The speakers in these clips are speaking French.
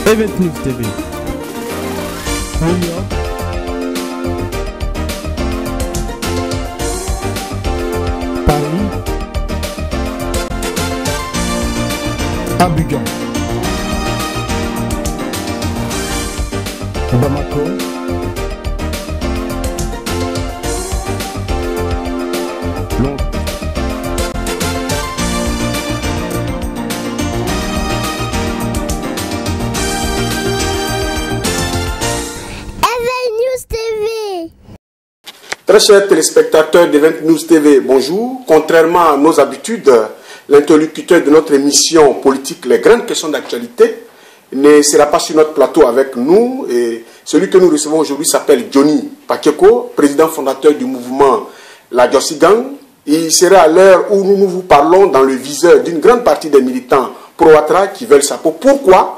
Event News TV. New York. Paris. Abidjan. Bamako. Londres. Très chers téléspectateurs d'Event News TV, bonjour. Contrairement à nos habitudes, l'interlocuteur de notre émission politique, les grandes questions d'actualité, ne sera pas sur notre plateau avec nous. Et celui que nous recevons aujourd'hui s'appelle Johnny Pacheco, président fondateur du mouvement La Diossi Gang. Il sera à l'heure où nous vous parlons dans le viseur d'une grande partie des militants pro-Ouattara qui veulent sa peau. Pourquoi?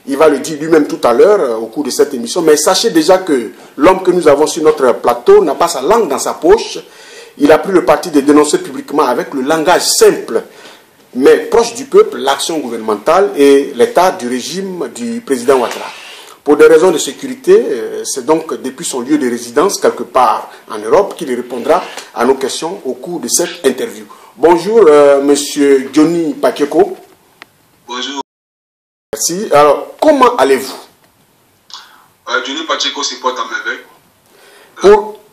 Il va le dire lui-même tout à l'heure au cours de cette émission. Mais sachez déjà que l'homme que nous avons sur notre plateau n'a pas sa langue dans sa poche. Il a pris le parti de dénoncer publiquement avec le langage simple, mais proche du peuple, l'action gouvernementale et l'état du régime du président Ouattara. Pour des raisons de sécurité, c'est donc depuis son lieu de résidence, quelque part en Europe, qu'il répondra à nos questions au cours de cette interview. Bonjour, monsieur Johnny Pacheco. Bonjour. Merci. Alors, comment allez-vous? Johnny Pacheco se porte à merveille.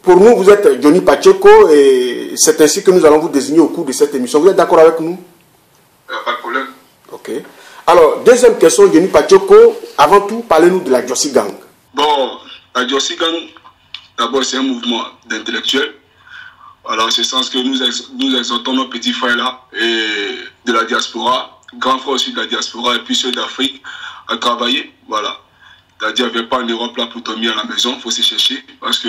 Pour nous, vous êtes Johnny Pacheco et c'est ainsi que nous allons vous désigner au cours de cette émission. Vous êtes d'accord avec nous? Pas de problème. Ok. Alors, deuxième question, Johnny Pacheco. Avant tout, parlez-nous de la Diossi Gang. Bon, la Diossi Gang, d'abord, c'est un mouvement d'intellectuels. Voilà, en ce sens que nous exhortons nos petits frères là et de la diaspora, grands frères aussi de la diaspora et puis ceux d'Afrique à travailler. Voilà. C'est-à-dire, viens pas en Europe là pour dormir à la maison, il faut se chercher. Parce que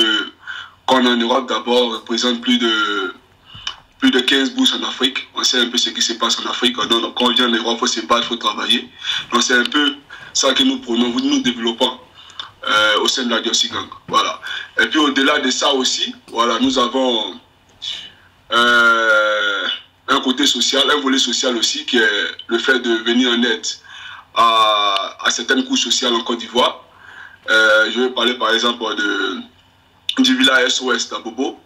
quand on est en Europe, d'abord, on représente plus de 15 bourses en Afrique. On sait un peu ce qui se passe en Afrique. Donc, quand on vient en Europe, il faut se battre, il faut travailler. Donc, c'est un peu ça que nous prenons, nous développons au sein de la Diossi Gang. Voilà. Et puis, au-delà de ça aussi, voilà, nous avons un côté social, un volet social aussi, qui est le fait de venir en aide à certaines couches sociales en Côte d'Ivoire. Je vais parler par exemple du village SOS d'Abobo.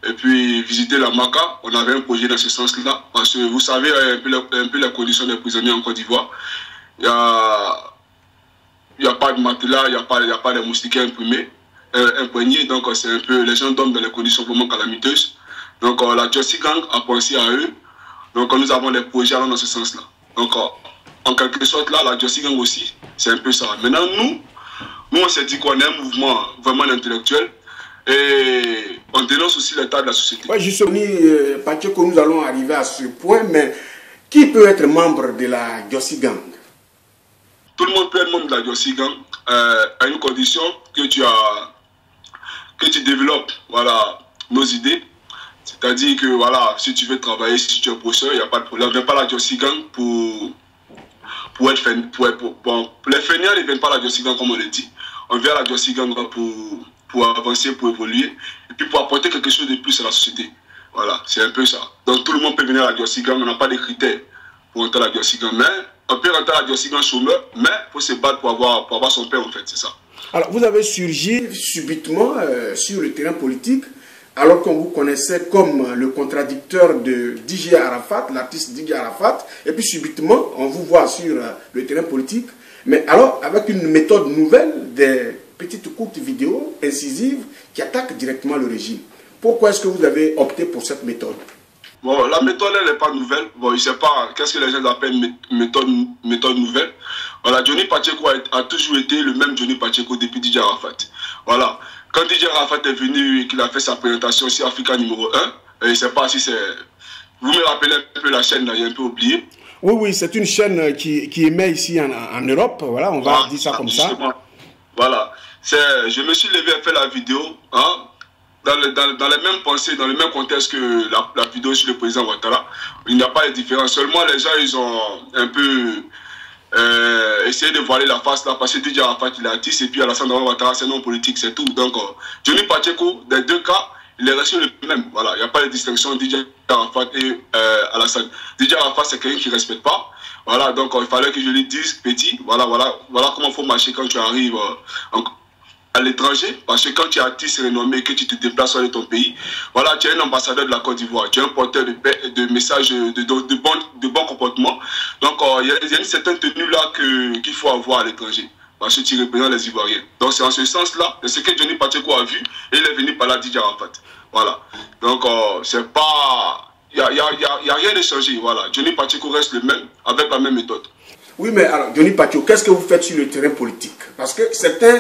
Et puis visiter la Maca, on avait un projet dans ce sens-là. Parce que vous savez un peu les conditions des prisonniers en Côte d'Ivoire. Il n'y a pas de matelas, il n'y a pas de moustiquaires imprégnés. Donc c'est un peu, les gens dorment dans des conditions vraiment calamiteuses. Donc la Diossi Gang a pensé à eux. Donc nous avons des projets allant dans ce sens-là. Donc en quelque sorte là, la Diossi Gang aussi, c'est un peu ça. Maintenant nous on s'est dit qu'on est un mouvement vraiment intellectuel. Et on dénonce aussi l'état de la société. Oui, justement, Pacheco, nous allons arriver à ce point, mais qui peut être membre de la Diossi Gang? Tout le monde peut être membre de la Diossi Gang à une condition que tu développes, voilà, nos idées. C'est-à-dire que voilà, si tu veux travailler, si tu es professeur, il n'y a pas de problème. Viens pas à la Diossi Gang pour être bon, les fainéants ne viennent pas à la Diossi Gang comme on le dit. On vient à la Diossi Gang pour avancer, pour évoluer, et puis pour apporter quelque chose de plus à la société. Voilà, c'est un peu ça. Donc tout le monde peut venir à la Diossi Gang, on n'a pas de critères pour entrer à la Diossi Gang. Mais on peut rentrer à la Diossi Gang chômeur, mais il faut se battre pour avoir son père en fait, c'est ça. Alors vous avez surgi subitement sur le terrain politique, alors qu'on vous connaissait comme le contradicteur de DJ Arafat, l'artiste DJ Arafat, et puis subitement on vous voit sur le terrain politique, mais alors avec une méthode nouvelle des petites courtes vidéos incisives qui attaquent directement le régime. Pourquoi est-ce que vous avez opté pour cette méthode? Bon, la méthode, elle n'est pas nouvelle. Bon, je ne sais pas qu'est-ce que les gens appellent méthode nouvelle. Voilà, Johnny Pacheco a toujours été le même Johnny Pacheco depuis DJ Arafat. Voilà. Quand DJ Arafat est venu et qu'il a fait sa présentation sur Africa numéro 1, je ne sais pas si c'est... Vous me rappelez un peu la chaîne, là, j'ai un peu oublié. Oui, c'est une chaîne qui émet ici en Europe. Voilà, on va dire ça comme ça. Voilà. Je me suis levé et fait la vidéo, hein, dans les mêmes pensées, dans le même contexte que la vidéo sur le président Ouattara. Il n'y a pas de différence. Seulement, les gens, ils ont un peu essayé de voiler la face là, parce que DJ Arafat, il est artiste, et puis Alassane Ouattara, c'est non politique, c'est tout. Donc, Johnny Pacheco, dans les deux cas, il est resté le même. Voilà, il n'y a pas de distinction Didier Arafat et Alassane. Didier Arafat, c'est quelqu'un qui ne respecte pas. Voilà, donc il fallait que je lui dise, petit, voilà comment il faut marcher quand tu arrives à l'étranger, parce que quand tu es artiste renommé, que tu te déplaces dans ton pays, voilà, tu es un ambassadeur de la Côte d'Ivoire, tu es un porteur de messages de bon comportement. Donc, il y a une certaine tenue là qu'il faut avoir à l'étranger, parce que tu représentes les Ivoiriens. Donc, c'est en ce sens-là, c'est ce que Johnny Pacheco a vu, et il est venu par là Didier Arafat. Voilà. Donc, c'est pas... Il n'y a rien de changé, voilà. Johnny Pacheco reste le même, avec la même méthode. Oui, mais alors, Johnny Pacheco, qu'est-ce que vous faites sur le terrain politique? Parce que certains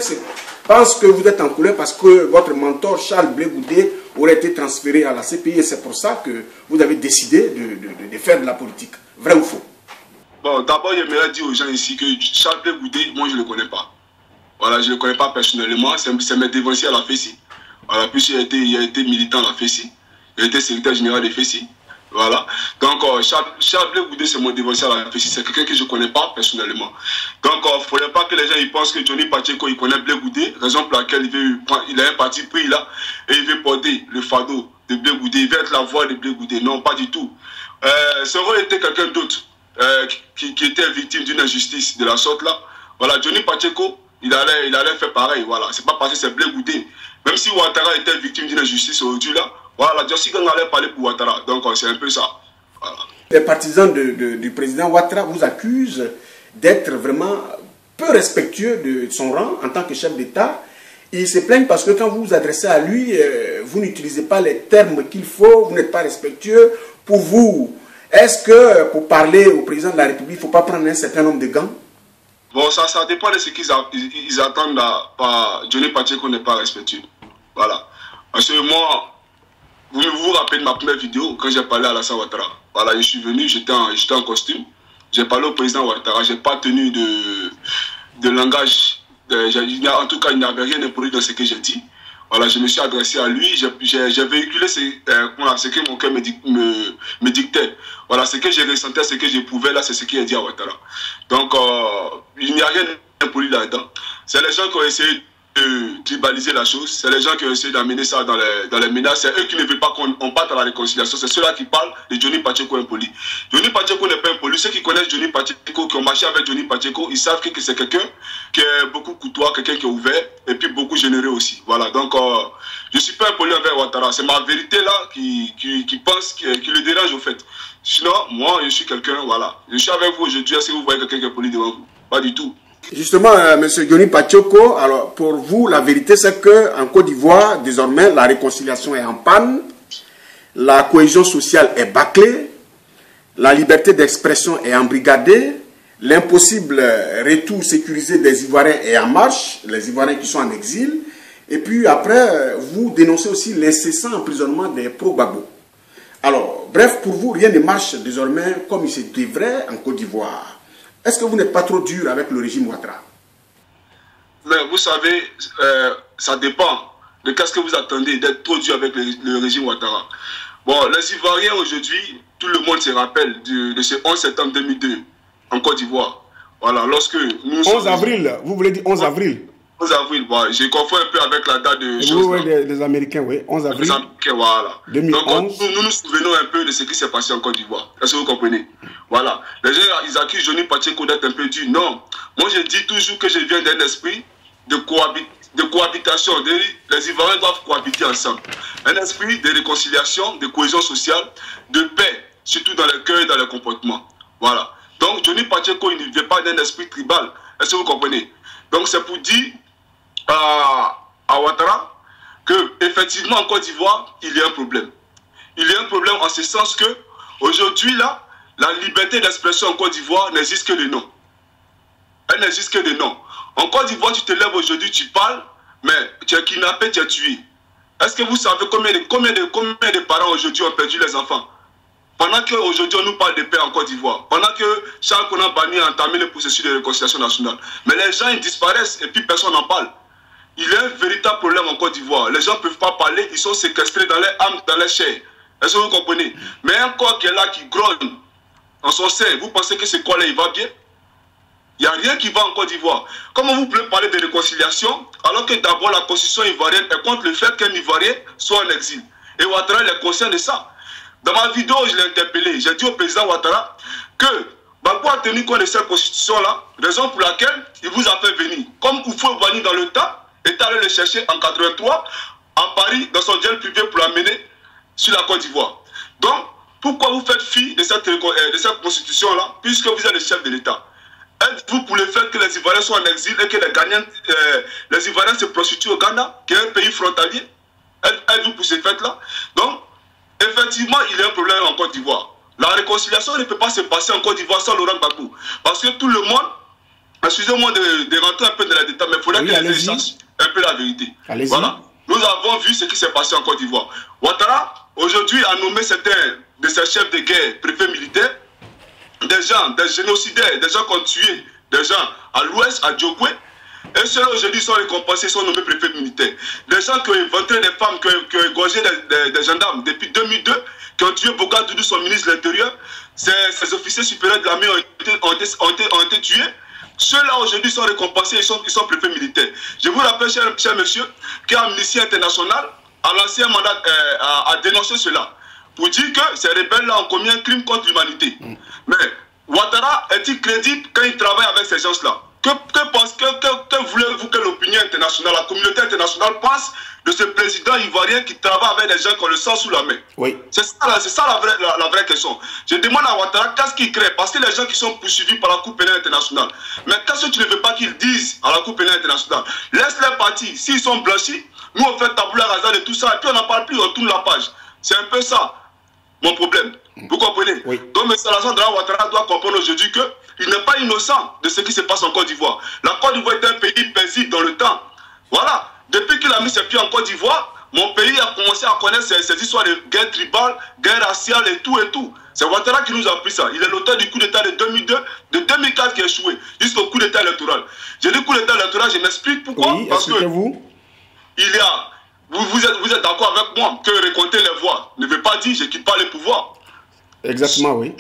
pensent que vous êtes en colère parce que votre mentor, Charles Blé Goudé, aurait été transféré à la CPI et c'est pour ça que vous avez décidé de faire de la politique. Vrai ou faux? Bon, d'abord, j'aimerais dire aux gens ici que Charles Blé Goudé, moi, je ne le connais pas. Voilà, je ne le connais pas personnellement, c'est mes dévanciers à la FECI. Voilà, puis il a été militant à la FECI, il a été secrétaire général de FECI. Voilà. Donc, Charles Blé Goudé, c'est mon dévancier à la FECI. C'est quelqu'un que je ne connais pas personnellement. Donc, il ne faudrait pas que les gens ils pensent que Johnny Pacheco, il connaît Blé Goudé, raison pour laquelle il a un parti pris là, et il veut porter le fardeau de Blé Goudé. Il veut être la voix de Blé Goudé. Non, pas du tout. Ça aurait été quelqu'un d'autre qui était victime d'une injustice de la sorte là. Voilà, Johnny Pacheco, il allait faire pareil. Voilà, c'est pas parce que c'est Blé Goudé. Même si Ouattara était victime d'une injustice aujourd'hui là, voilà, Jossi Gang allait parler pour Ouattara. Donc c'est un peu ça. Voilà. Les partisans du président Ouattara vous accusent d'être vraiment peu respectueux de son rang en tant que chef d'État. Ils se plaignent parce que quand vous vous adressez à lui, vous n'utilisez pas les termes qu'il faut, vous n'êtes pas respectueux. Pour vous, est-ce que pour parler au président de la République, il ne faut pas prendre un certain nombre de gants? Bon, ça dépend de ce qu'ils attendent là. Johnny Pacheco n'est pas respectueux. Voilà. Parce que moi, vous vous rappelez de ma première vidéo quand j'ai parlé à Alassane Ouattara. Voilà, je suis venu, j'étais en costume. J'ai parlé au président Ouattara. Je n'ai pas tenu de langage. En tout cas, il n'avait rien imposé dans ce que j'ai dit. Voilà, je me suis adressé à lui. J'ai véhiculé ce que mon cœur me dictait. Voilà, ce que j'ai ressenti, ce que j'éprouvais là, c'est ce qu'il a dit à Ouattara. Donc, il n'y a rien imposé là-dedans. C'est les gens qui ont essayé de tribaliser la chose, c'est les gens qui ont essayé d'amener ça dans les menaces, c'est eux qui ne veulent pas qu'on parte à la réconciliation, c'est ceux-là qui parlent de Johnny Pacheco impoli. Johnny Pacheco n'est pas impoli, ceux qui connaissent Johnny Pacheco, qui ont marché avec Johnny Pacheco, ils savent que c'est quelqu'un qui est beaucoup courtois, quelqu'un qui est ouvert, et puis beaucoup généreux aussi. Voilà, donc je ne suis pas impoli avec Ouattara, c'est ma vérité là qui pense, qui le dérange au fait. Sinon, moi je suis quelqu'un, voilà, je suis avec vous aujourd'hui, est-ce que vous voyez quelqu'un qui est poli devant vous? Pas du tout. Justement, M. Johnny Pacheco, alors pour vous, la vérité c'est qu'en Côte d'Ivoire, désormais, la réconciliation est en panne, la cohésion sociale est bâclée, la liberté d'expression est embrigadée, l'impossible retour sécurisé des Ivoiriens est en marche, les Ivoiriens qui sont en exil, et puis après, vous dénoncez aussi l'incessant emprisonnement des pro-Gbagbo. Alors, bref, pour vous, rien ne marche désormais comme il se devrait en Côte d'Ivoire. Est-ce que vous n'êtes pas trop dur avec le régime Ouattara? Mais vous savez, ça dépend de qu'est-ce que vous attendez d'être trop dur avec le régime Ouattara. Bon, les Ivoiriens aujourd'hui, tout le monde se rappelle de ce 11 septembre 2002 en Côte d'Ivoire. Voilà, lorsque nous... 11 avril, vous voulez dire 11 avril? 11 avril, bon, j'ai confondu un peu avec la date de... Oui, des Américains, oui, 11 avril. Les Américains, voilà. 2011. Donc, nous nous souvenons un peu de ce qui s'est passé en Côte d'Ivoire. Est-ce que vous comprenez? Voilà. Les gens, ils accusent Johnny Pacheco d'être un peu dur. Non. Moi, je dis toujours que je viens d'un esprit de cohabitation. Les Ivoiriens doivent cohabiter ensemble. Un esprit de réconciliation, de cohésion sociale, de paix, surtout dans le cœur et dans le comportement. Voilà. Donc, Johnny Pacheco, il ne vient pas d'un esprit tribal. Est-ce que vous comprenez? Donc, c'est pour dire à Ouattara qu'effectivement, en Côte d'Ivoire, il y a un problème. Il y a un problème en ce sens que, aujourd'hui, là, la liberté d'expression en Côte d'Ivoire n'existe que de nom. Elle n'existe que de nom. En Côte d'Ivoire, tu te lèves aujourd'hui, tu parles, mais tu es kidnappé, tu es tué. Est-ce que vous savez combien de parents aujourd'hui ont perdu les enfants? Pendant qu'aujourd'hui on nous parle de paix en Côte d'Ivoire, pendant que Charles Konan Banny a entamé le processus de réconciliation nationale, mais les gens ils disparaissent et puis personne n'en parle. Il y a un véritable problème en Côte d'Ivoire. Les gens ne peuvent pas parler, ils sont séquestrés dans leur âme, dans leur chair. Est-ce que vous comprenez? Mais un corps qui est là, qui grogne en son sein, vous pensez que ce corps-là, il va bien? Il n'y a rien qui va en Côte d'Ivoire. Comment vous pouvez parler de réconciliation alors que d'abord la constitution ivoirienne est contre le fait qu'un Ivoirien soit en exil. Et Ouattara est conscient de ça. Dans ma vidéo, je l'ai interpellé. J'ai dit au président Ouattara que Gbagbo a tenu compte de cette constitution-là, raison pour laquelle il vous a fait venir. Comme Oufou Boigny dans le temps est allé le chercher en 83 à Paris dans son jet privé pour l'amener sur la Côte d'Ivoire. Donc, pourquoi vous faites fi de cette constitution-là puisque vous êtes le chef de l'État? Êtes-vous pour le fait que les Ivoiriens soient en exil et que les Ivoiriens se prostituent au Ghana, qui est un pays frontalier? Êtes-vous pour ce fait-là? Donc, effectivement, il y a un problème en Côte d'Ivoire. La réconciliation ne peut pas se passer en Côte d'Ivoire sans Laurent Gbagbo. Parce que tout le monde, excusez-moi de rentrer un peu dans la détail, mais il faudrait que les gens sachent un peu la vérité. Voilà. Nous avons vu ce qui s'est passé en Côte d'Ivoire. Ouattara, aujourd'hui, a nommé certains de ses chefs de guerre, préfets militaires, des gens, des génocidaires, des gens qui ont tué des gens à l'ouest, à Djokwe. Et ceux-là aujourd'hui sont récompensés, sont nommés préfets militaires. Des gens qui ont éventré des femmes, qui ont égorgé des gendarmes depuis 2002, qui ont tué Boka Doudou, son ministre de l'Intérieur. Ces officiers supérieurs de l'armée ont été tués. Ceux-là aujourd'hui sont récompensés, ils sont préfets militaires. Je vous rappelle, cher monsieur, qu'Amnesty International a lancé un mandat à dénoncer cela, pour dire que ces rebelles-là ont commis un crime contre l'humanité. Mais Ouattara est-il crédible quand il travaille avec ces gens-là? Que voulez-vous que l'opinion internationale, la communauté internationale pense de ce président ivoirien qui travaille avec des gens qui ont le sang sous la main? Oui. C'est ça la vraie question. Je demande à Ouattara qu'est-ce qu'il crée, parce que les gens qui sont poursuivis par la Cour pénale internationale, mais qu'est-ce que tu ne veux pas qu'ils disent à la Cour pénale internationale? Laisse-les partir. S'ils sont blanchis, nous on fait tabula rasa de tout ça, et puis on n'en parle plus, on tourne la page. C'est un peu ça mon problème. Vous comprenez? Oui. Donc, M. Alassane Ouattara doit comprendre aujourd'hui qu'il n'est pas innocent de ce qui se passe en Côte d'Ivoire. La Côte d'Ivoire est un pays paisible dans le temps. Voilà. Depuis qu'il a mis ses pieds en Côte d'Ivoire, mon pays a commencé à connaître ces histoires de guerre tribale, guerre raciale et tout et tout. C'est Ouattara qui nous a appris ça. Il est l'auteur du coup d'État de 2002, de 2004 qui a échoué, jusqu'au coup d'État électoral. J'ai dit coup d'État électoral, je m'explique pourquoi. Oui, parce que il y a... Vous êtes d'accord avec moi que récolter les voix ne veut pas dire je ne quitte pas le pouvoir. Exactement, oui.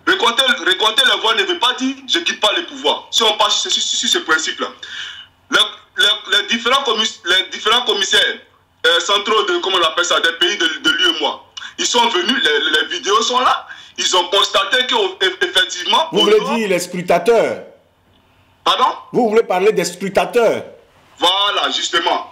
Récolter les voix ne veut pas dire je ne quitte pas le pouvoir. Si on passe sur ce principe-là. Les différents commissaires centraux de, comment on appelle ça, des pays de l'UEMOA, ils sont venus, les vidéos sont là, ils ont constaté qu'effectivement... Vous voulez dire les scrutateurs? Pardon? Vous voulez parler des scrutateurs? Voilà, justement.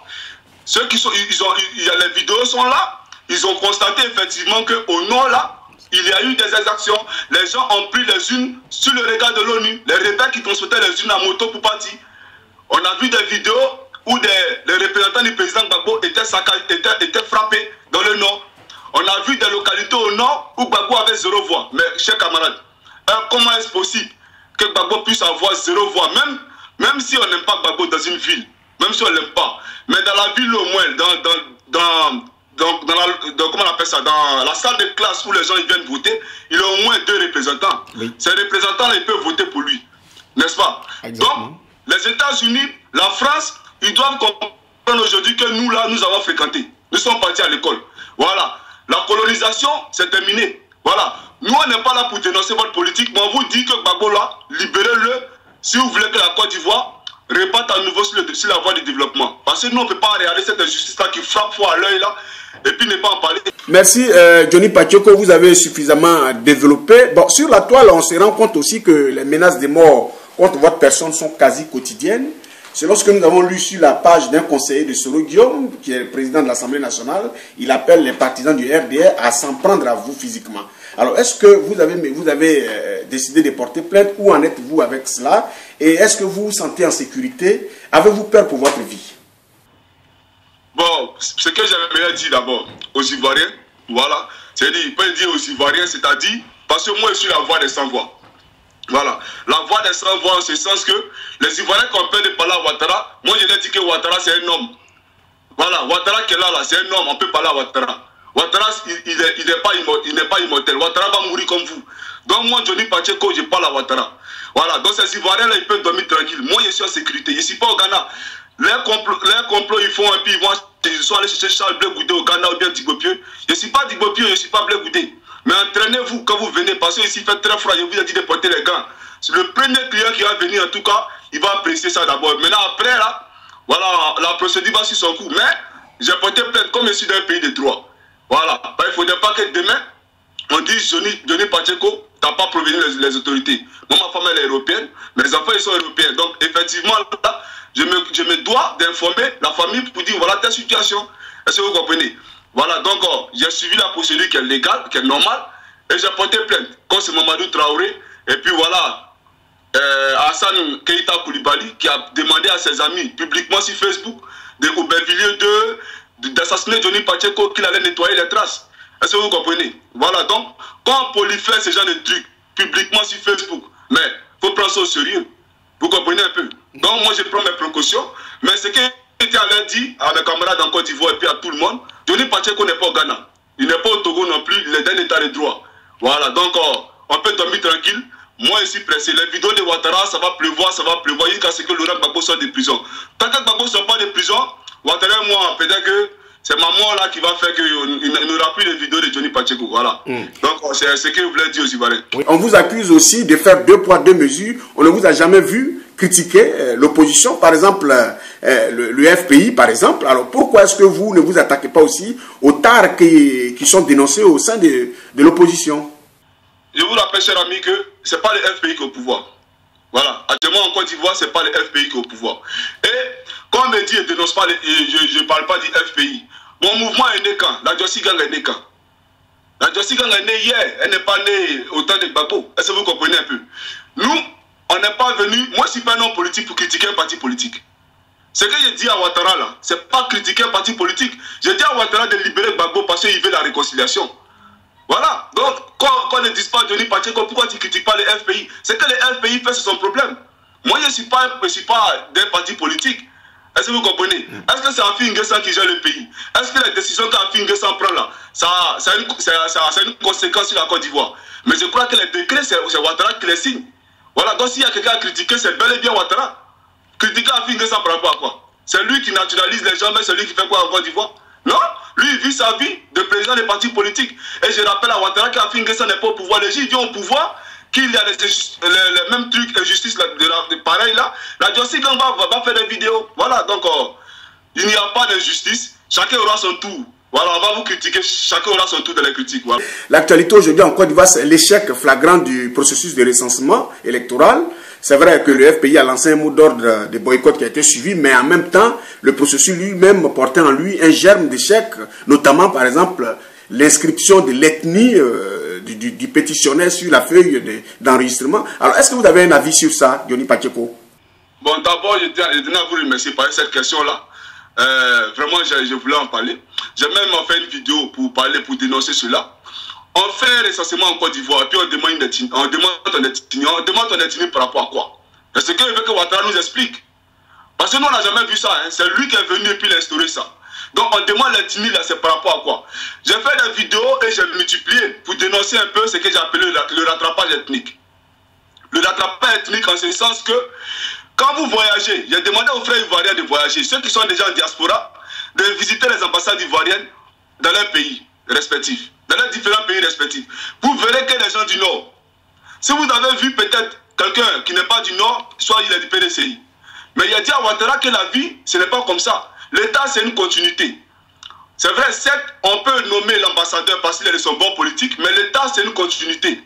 Ceux qui sont, les vidéos sont là, ils ont constaté effectivement qu'au nord là, il y a eu des exactions. Les gens ont pris les unes sur le regard de l'ONU, les rebelles qui transportaient les unes à moto pour partir. On a vu des vidéos où les représentants du président Gbagbo étaient frappés dans le nord. On a vu des localités au nord où Gbagbo avait 0 voix. Mais, chers camarades, comment est-ce possible que Gbagbo puisse avoir 0 voix, même si on n'aime pas Gbagbo dans une ville, même si on ne l'aime pas. Mais dans la ville au moins, comment on appelle ça, dans la salle de classe où les gens ils viennent voter, il y a au moins 2 représentants. Oui. Ces représentants-là, ils peuvent voter pour lui. N'est-ce pas? Exactement. Donc, les États-Unis, la France, ils doivent comprendre aujourd'hui que nous, là, nous avons fréquenté. Nous sommes partis à l'école. Voilà. La colonisation, c'est terminé. Voilà. Nous, on n'est pas là pour dénoncer votre politique, mais on vous dit que Gbagbo, là, libérez-le si vous voulez que la Côte d'Ivoire réparte à nouveau sur la voie du développement. Parce que nous, on ne peut pas regarder cette injustice-là qui frappe fort à l'œil, là, et puis ne pas en parler. Merci, Johnny Pacheco, vous avez suffisamment développé. Bon, sur la toile, on se rend compte aussi que les menaces de mort contre votre personne sont quasi quotidiennes. Selon ce que nous avons lu sur la page d'un conseiller de Soro Guillaume, qui est le président de l'Assemblée nationale, il appelle les partisans du RDR à s'en prendre à vous physiquement. Alors, est-ce que vous avez décidé de porter plainte? Où en êtes-vous avec cela? Et est-ce que vous vous sentez en sécurité? Avez-vous peur pour votre vie? Bon, ce que j'aimerais dire d'abord aux Ivoiriens, voilà, c'est-à-dire, il peut dire aux Ivoiriens, c'est-à-dire, parce que moi je suis la voix des sans-voix. Voilà, la voix des sans-voix en ce sens que les Ivoiriens qui ont peur de parler à Ouattara, moi je leur dis que Ouattara c'est un homme. Voilà, Ouattara qui est là, c'est un homme, on peut parler à Ouattara. Ouattara, il n'est pas immortel. Ouattara va mourir comme vous. Donc moi, Johnny Pacheco, je parle à Ouattara. Voilà, donc ces Ivoiriens-là, ils peuvent dormir tranquille. Moi, je suis en sécurité. Je ne suis pas au Ghana. Les complots, ils font, et puis ils sont allés chercher Charles Blé Goudé au Ghana ou bien Digbopieux. Je ne suis pas Digbopieux, je ne suis pas Blé Goudé. Mais entraînez-vous quand vous venez, parce que ici, il fait très froid. Je vous ai dit de porter les gants. le premier client qui va venir, en tout cas, il va apprécier ça d'abord. Maintenant, après, là, voilà, la procédure va sur son coup. Mais j'ai porté plainte comme je suis dans un pays de droit. Voilà. Il ne faudrait pas que demain, on dise Johnny Pacheco, tu n'as pas prévenu les autorités. Moi, ma femme, elle est européenne. Mes enfants, ils sont européens. Donc, effectivement, là, je me dois d'informer la famille pour dire, voilà ta situation. Est-ce que vous comprenez? Voilà, donc, j'ai suivi la procédure qui est légale, qui est normale. Et j'ai porté plainte contre Mamadou Traoré. Et puis voilà, Hassan Keita Koulibaly qui a demandé à ses amis publiquement sur Facebook d'Aubervilliers d'assassiner Johnny Pacheco, qu'il allait nettoyer les traces. Est-ce que vous comprenez? Voilà, donc, quand on prolifère ce genre de trucs publiquement sur Facebook, mais il faut prendre ça au sérieux. Vous comprenez un peu? Donc, moi, je prends mes précautions. Mais ce que j'étais allé dire à mes camarades en Côte d'Ivoire et puis à tout le monde, Johnny Pacheco n'est pas au Ghana. Il n'est pas au Togo non plus, il est dans l'état de droit. Voilà, donc, on peut dormir tranquille. Moi, je suis pressé. Les vidéos de Ouattara, ça va pleuvoir jusqu'à ce que Laurent Gbagbo sorte de prison. Tant que Gbagbo ne sort pas de prison, Ouattara et moi, peut-être que c'est ma mort là qui va faire qu'il n'aura plus de vidéos de Johnny Pacheco. Voilà. Donc, c'est ce que je voulais dire aux Ivoiriens. Oui. On vous accuse aussi de faire 2 poids 2 mesures. On ne vous a jamais vu critiquer l'opposition, par exemple, le FPI, par exemple. Alors, pourquoi est-ce que vous ne vous attaquez pas aussi aux tares qui sont dénoncés au sein de l'opposition? Je vous rappelle, cher ami, que ce n'est pas le FPI qui est au pouvoir. Voilà. Actuellement, en Côte d'Ivoire, ce n'est pas le FPI qui est au pouvoir. Et quand on me dit, je ne parle pas du FPI. Mon mouvement est né quand? La Djossi Gang est né quand? La Djossi Gang est née hier. Elle n'est pas née au temps de Gbagbo. Est-ce que vous comprenez un peu? Nous, on n'est pas venu. Moi, je ne suis pas un homme politique pour critiquer un parti politique. Ce que j'ai dit à Ouattara, là, ce n'est pas critiquer un parti politique. J'ai dit à Ouattara de libérer Gbagbo parce qu'il veut la réconciliation. Voilà. Donc, quand on ne dit pas Johnny Pacheco, pourquoi tu ne critiques pas les FPI? C'est que les FPI fait, c'est son problème. Moi, je ne suis pas d'un parti politique. Est-ce que vous comprenez? Est-ce que c'est Affi N'Guessan qui gère le pays? Est-ce que les décisions qu'Affi N'Guessan prend là, ça a une conséquence sur la Côte d'Ivoire? Mais je crois que les décrets, c'est Ouattara qui les signe. Voilà. Donc, s'il y a quelqu'un à critiquer, c'est bel et bien Ouattara. Critiquer Affi N'Guessan par rapport à quoi? C'est lui qui naturalise les gens, mais c'est lui qui fait quoi en Côte d'Ivoire? Non, lui il vit sa vie de président des partis politiques. Et je rappelle à Ouattara qu'Affi N'Guessan n'est pas au pouvoir. Les gens viennent au pouvoir, qu'il y a les mêmes trucs, injustice pareil là. La Djossi Gang va faire des vidéos. Voilà, donc il n'y a pas d'injustice. Chacun aura son tour. Voilà, on va vous critiquer. Chacun aura son tour de les critiques. Voilà. L'actualité aujourd'hui en Côte d'Ivoire, c'est l'échec flagrant du processus de recensement électoral. C'est vrai que le FPI a lancé un mot d'ordre de boycott qui a été suivi, mais en même temps, le processus lui-même portait en lui un germe d'échec, notamment par exemple l'inscription de l'ethnie du pétitionnaire sur la feuille d'enregistrement. Alors, est-ce que vous avez un avis sur ça, Johnny Pacheco? Bon, d'abord, je tenais à vous remercier par cette question-là. Vraiment, je voulais en parler. J'ai même fait une vidéo pour dénoncer cela. On fait un recensement en Côte d'Ivoire, puis on demande ton ethnie par rapport à quoi? C'est ce que je veux que Ouattara nous explique. Parce que nous, on n'a jamais vu ça. Hein. C'est lui qui est venu et puis il a instauré ça. Donc, on demande l'ethnie, là, c'est par rapport à quoi? J'ai fait des vidéos et j'ai multiplié pour dénoncer un peu ce que j'ai appelé le rattrapage ethnique. Le rattrapage ethnique en ce sens que, quand vous voyagez, j'ai demandé aux frères ivoiriens de voyager, ceux qui sont déjà en diaspora, de visiter les ambassades ivoiriennes dans leurs pays respectifs. Dans les différents pays respectifs. Vous verrez que les gens du Nord, si vous avez vu peut-être quelqu'un qui n'est pas du Nord, soit il est du PDCI. Mais il a dit à Ouattara que la vie, ce n'est pas comme ça. L'État, c'est une continuité. C'est vrai, certes, on peut nommer l'ambassadeur parce qu'il a son bon politique, mais l'État, c'est une continuité.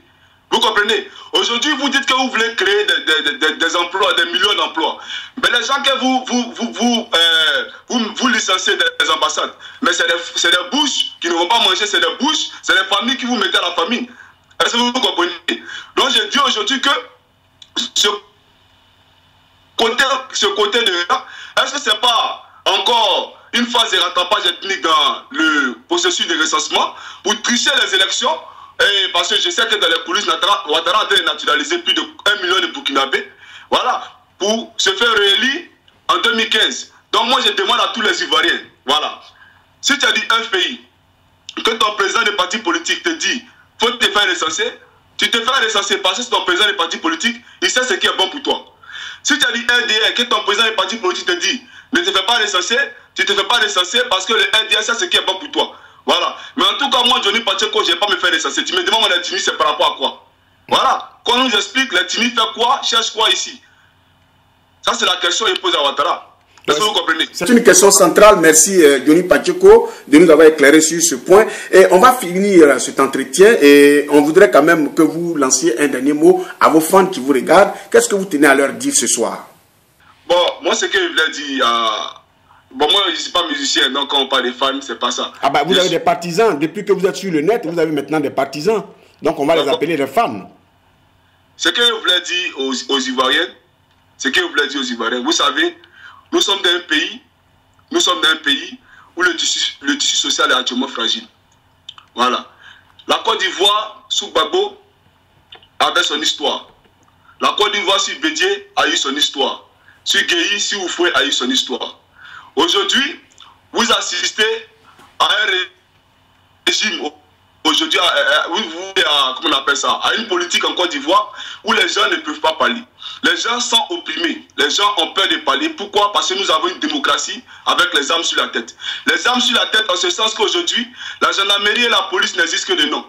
Vous comprenez? Aujourd'hui, vous dites que vous voulez créer des emplois, des millions d'emplois. Mais les gens que vous licenciez des ambassades, mais c'est des bouches qui ne vont pas manger, c'est des bouches, c'est des familles qui vous mettez à la famine. Est-ce que vous comprenez? Donc, je dis aujourd'hui que ce côté de là, est-ce que ce n'est pas encore une phase de rattrapage ethnique dans le processus de recensement pour tricher les élections? Et parce que je sais que dans les coulisses, Ouattara a naturalisé plus de 1 million de Burkinabés, voilà, pour se faire réélire en 2015. Donc moi je demande à tous les Ivoiriens, voilà, si tu as dit un pays, que ton président des partis politiques te dit, faut te faire recenser, tu te fais recenser parce que ton président des partis politiques, il sait ce qui est bon pour toi. Si tu as dit RDR, que ton président des partis politiques te dit, ne te fais pas recenser, tu ne te fais pas recenser parce que le RDR sait ce qui est bon pour toi. Voilà. Mais en tout cas, moi, Johnny Pacheco, je ne vais pas me faire recenser. Tu me demandes mon ethnie, c'est par rapport à quoi? Voilà. Qu'on nous explique, les Tini fait quoi, cherche quoi ici. Ça, c'est la question qu'il pose à Ouattara. Est-ce que vous comprenez? C'est une question centrale. Merci Johnny Pacheco de nous avoir éclairé sur ce point. Et on va finir cet entretien et on voudrait quand même que vous lanciez un dernier mot à vos fans qui vous regardent. Qu'est-ce que vous tenez à leur dire ce soir? Bon, moi, ce que je voulais dire... Bon, moi, je ne suis pas musicien, donc quand on parle des fans, c'est pas ça. Ah bah, vous avez des partisans. Depuis que vous êtes sur le net, vous avez maintenant des partisans. Donc, on va les appeler des fans. Ce que je voulais dire aux Ivoiriens, vous savez, nous sommes dans un pays où le tissu social est actuellement fragile. Voilà. La Côte d'Ivoire, sous Gbagbo, avait son histoire. La Côte d'Ivoire, sous Bédié, a eu son histoire. Sur Guéhi, sous Oufoué, a eu son histoire. Aujourd'hui, vous assistez à un régime, aujourd'hui, comment on appelle ça, à une politique en Côte d'Ivoire où les gens ne peuvent pas parler. Les gens sont opprimés, les gens ont peur de parler. Pourquoi? Parce que nous avons une démocratie avec les armes sur la tête. Les armes sur la tête en ce sens qu'aujourd'hui, la gendarmerie et la police n'existent que de nom.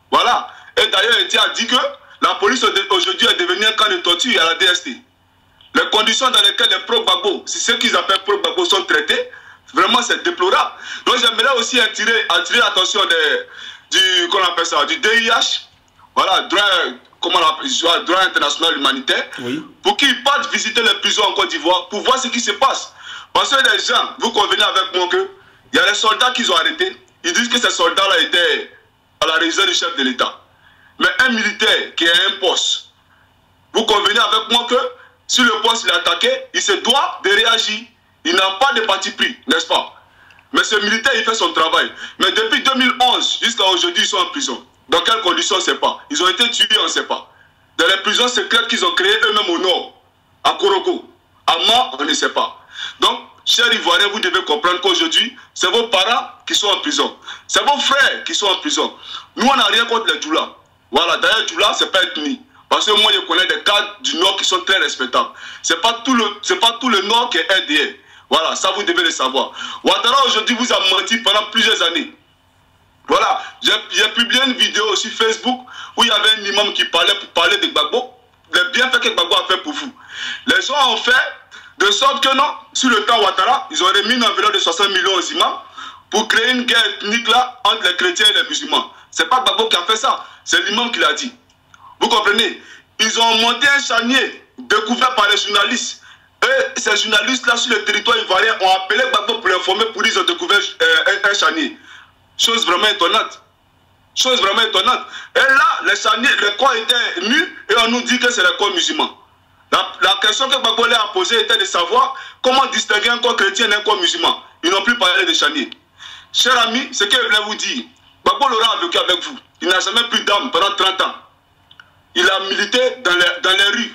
Voilà. Et d'ailleurs, il a dit que la police aujourd'hui est devenue un camp de torture à la DST. Les conditions dans lesquelles les pro-Gbagbo, c'est ce qu'ils appellent pro-Gbagbo, sont traités, vraiment c'est déplorable. Donc j'aimerais aussi attirer l'attention du DIH, voilà, droit international humanitaire, oui, pour qu'ils partent visiter les prisons en Côte d'Ivoire pour voir ce qui se passe. Parce que les gens, vous convenez avec moi que il y a des soldats qu'ils ont arrêtés, ils disent que ces soldats-là étaient à la résidence du chef de l'État. Mais un militaire qui a un poste, vous convenez avec moi que si le poste est attaqué, il se doit de réagir. Il n'a pas de parti pris, n'est-ce pas? Mais ce militaire, il fait son travail. Mais depuis 2011 jusqu'à aujourd'hui, ils sont en prison. Dans quelles conditions, on ne sait pas. Ils ont été tués, on ne sait pas. Dans les prisons secrètes qu'ils ont créées eux-mêmes au nord, à Korogo, à Mans, on ne sait pas. Donc, chers Ivoiriens, vous devez comprendre qu'aujourd'hui, c'est vos parents qui sont en prison. C'est vos frères qui sont en prison. Nous, on n'a rien contre les Djoula. Voilà, d'ailleurs, Djoula, ce n'est pas ethnie. Parce que moi, je connais des cadres du Nord qui sont très respectables. Ce n'est pas tout le Nord qui est RDR. Voilà, ça vous devez le savoir. Ouattara aujourd'hui vous a menti pendant plusieurs années. Voilà, j'ai publié une vidéo sur Facebook où il y avait un imam qui parlait pour parler de Gbagbo, les bienfaits que Gbagbo a fait pour vous. Les gens ont fait de sorte que non, sur le temps Ouattara, ils auraient mis une enveloppe de 60 millions aux imams pour créer une guerre ethnique là entre les chrétiens et les musulmans. Ce n'est pas Gbagbo qui a fait ça, c'est l'imam qui l'a dit. Vous comprenez? Ils ont monté un charnier découvert par les journalistes. Et ces journalistes-là sur le territoire ivoirien ont appelé Gbagbo pour l'informer pour dire qu'ils ont découvert un charnier. Chose vraiment étonnante. Chose vraiment étonnante. Et là, les corps étaient nus et on nous dit que c'est les corps musulmans. La question que Gbagbo a posée était de savoir comment distinguer un corps chrétien d'un corps musulman. Ils n'ont plus parlé de charnier. Chers amis, ce que je voulais vous dire, Gbagbo l'aura vécu avec vous. Il n'a jamais plus d'âme pendant 30 ans. Il a milité dans les rues.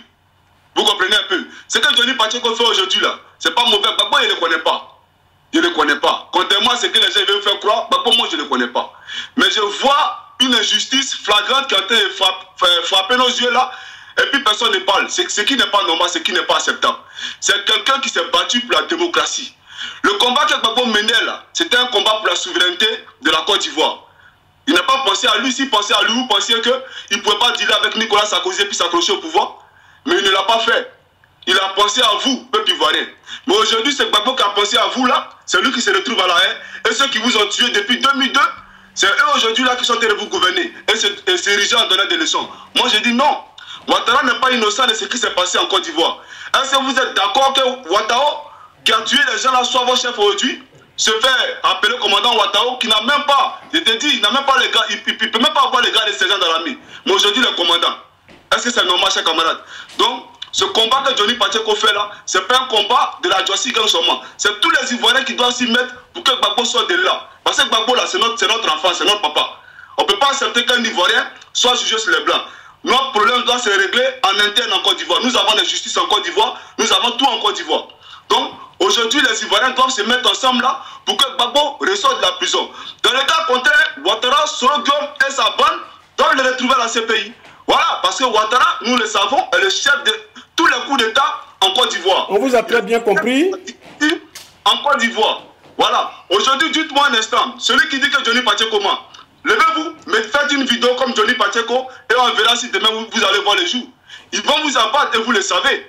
Vous comprenez un peu? Ce que Johnny Pacheco fait aujourd'hui là, c'est pas mauvais. Gbagbo, il ne le connaît pas. Je ne le connais pas. Contrairement à ce que les gens veulent faire croire, Gbagbo, moi, je ne le connais pas. Mais je vois une injustice flagrante qui a été frappée nos yeux là, et puis personne ne parle. Ce qui n'est pas normal, ce qui n'est pas acceptable. C'est quelqu'un qui s'est battu pour la démocratie. Le combat que Gbagbo menait là, c'était un combat pour la souveraineté de la Côte d'Ivoire. Il n'a pas pensé à lui. S'il pensait à lui, vous pensiez qu'il ne pouvait pas dealer avec Nicolas Sarkozy et puis s'accrocher au pouvoir. Mais il ne l'a pas fait. Il a pensé à vous, peuple ivoirien. Mais aujourd'hui, c'est Gbagbo qui a pensé à vous là. C'est lui qui se retrouve à la haine. Et ceux qui vous ont tué depuis 2002, c'est eux aujourd'hui là qui sont en train de vous gouverner. Et s'ériger en donnant des leçons. Moi, je dis non. Ouattara n'est pas innocent de ce qui s'est passé en Côte d'Ivoire. Est-ce que vous êtes d'accord que Ouattara, qui a tué les gens là, soit votre chef aujourd'hui, se fait appeler commandant Ouattara, qui n'a même pas, je te dis, il n'a même pas les gars, il ne peut même pas avoir les gars de sergents dans l'armée. Mais aujourd'hui, le commandant. Est-ce que c'est normal, chers camarades? Donc, ce combat que Johnny Pacheco fait là, ce n'est pas un combat de la Jossi Gang seulement. C'est tous les Ivoiriens qui doivent s'y mettre pour que Gbagbo soit de là. Parce que Gbagbo là, c'est notre enfant, c'est notre papa. On ne peut pas accepter qu'un Ivoirien soit jugé sur les Blancs. Notre problème doit se régler en interne en Côte d'Ivoire. Nous avons la justice en Côte d'Ivoire, nous avons tout en Côte d'Ivoire. Donc, aujourd'hui, les Ivoiriens doivent se mettre ensemble là pour que Gbagbo ressorte de la prison. Dans le cas contraire, Ouattara, Soro Diom et sa bande doivent le retrouver dans ces pays. Voilà, parce que Ouattara, nous le savons, est le chef de tous les coups d'État en Côte d'Ivoire. On vous a très bien compris. En Côte d'Ivoire. Voilà. Aujourd'hui, dites-moi un instant, celui qui dit que Johnny Pacheco ment, Levez-vous, mais faites une vidéo comme Johnny Pacheco et on verra si demain vous allez voir les jours. Ils vont vous abattre et vous le savez.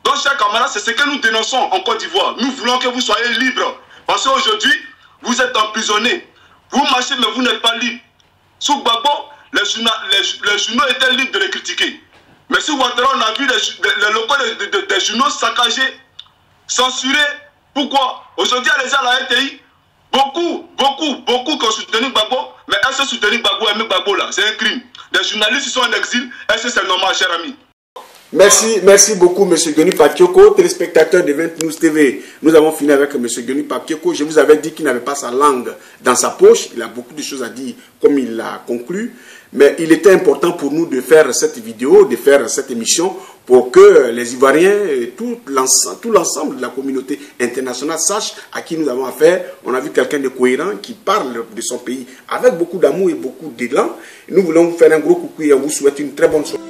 Donc, chers camarades, c'est ce que nous dénonçons en Côte d'Ivoire. Nous voulons que vous soyez libres. Parce qu'aujourd'hui, vous êtes emprisonnés. Vous marchez, mais vous n'êtes pas libres. Sous Gbagbo, les journaux étaient libres de les critiquer. Mais sous Ouattara, on a vu les locaux des journaux saccagés, censurés. Pourquoi? Aujourd'hui, les gens à la RTI, beaucoup qui ont soutenu Gbagbo, mais est-ce que soutenir Gbagbo, aimer Gbagbo là, c'est un crime. Les journalistes sont en exil, est-ce que c'est normal, cher ami? Merci beaucoup, M. Guény Pakioko, téléspectateur de 20 News TV. Nous avons fini avec M. Guény Pakioko. Je vous avais dit qu'il n'avait pas sa langue dans sa poche. Il a beaucoup de choses à dire, comme il l'a conclu. Mais il était important pour nous de faire cette vidéo, de faire cette émission, pour que les Ivoiriens et tout l'ensemble de la communauté internationale sachent à qui nous avons affaire. On a vu quelqu'un de cohérent qui parle de son pays avec beaucoup d'amour et beaucoup d'élan. Nous voulons vous faire un gros coucou et on vous souhaite une très bonne soirée.